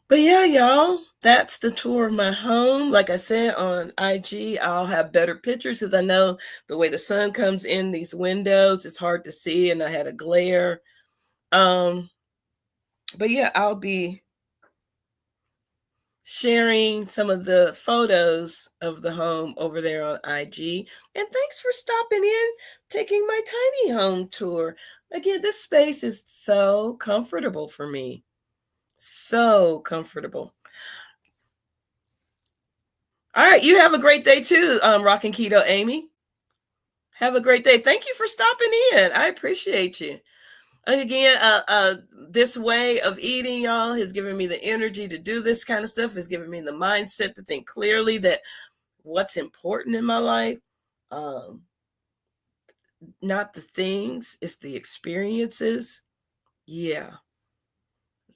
But yeah, y'all, that's the tour of my home. Like I said, on IG, I'll have better pictures because I know the way the sun comes in these windows, it's hard to see, and I had a glare. But yeah, I'll be sharing some of the photos of the home over there on IG. And thanks for stopping in, taking my tiny home tour. Again, this space is so comfortable for me. So comfortable. All right, you have a great day too, Rockin' Keto Amy. Have a great day. Thank you for stopping in. I appreciate you. Again, this way of eating, y'all, has given me the energy to do this kind of stuff. Has given me the mindset to think clearly that what's important in my life, um, not the things, it's the experiences. Yeah,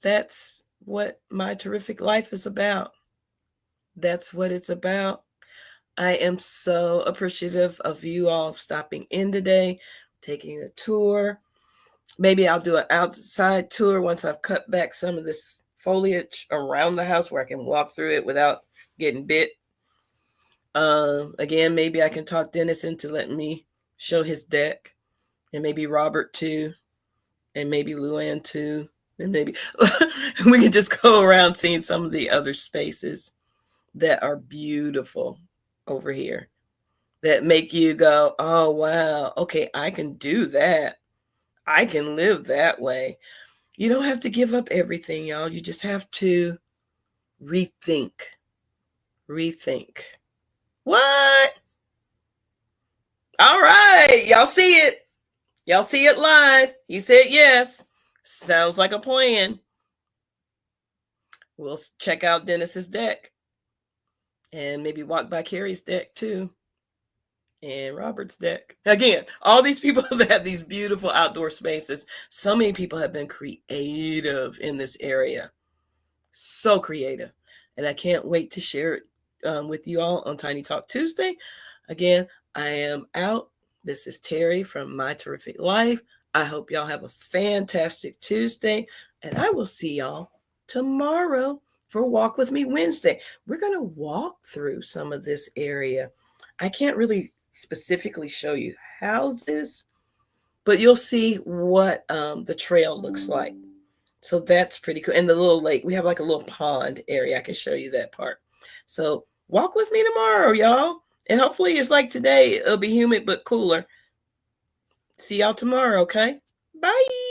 that's what my terrific life is about. That's what it's about. I am so appreciative of you all stopping in today, taking a tour. Maybe I'll do an outside tour once I've cut back some of this foliage around the house where I can walk through it without getting bit. Again, maybe I can talk Dennis into letting me show his deck, and maybe Robert too, and maybe Luann too, and maybe we can just go around seeing some of the other spaces that are beautiful over here, that make you go, oh wow, okay, I can do that. I can live that way. You don't have to give up everything, y'all. You just have to rethink. Rethink. What? All right. Y'all see it. Y'all see it live. He said yes. Sounds like a plan. We'll check out Dennis's deck and maybe walk by Carrie's deck too. And Robert's deck. Again, all these people that have these beautiful outdoor spaces. So many people have been creative in this area. So creative. And I can't wait to share it with you all on Tiny Talk Tuesday. Again, I am out. This is Terry from My Terrific Life. I hope y'all have a fantastic Tuesday. And I will see y'all tomorrow for Walk With Me Wednesday. We're going to walk through some of this area. I can't really specifically show you houses, but you'll see what the trail looks like. So that's pretty cool. And the little lake, we have like a little pond area. I can show you that part. So walk with me tomorrow, y'all. And hopefully it's like today. It'll be humid but cooler. See y'all tomorrow, okay? Bye.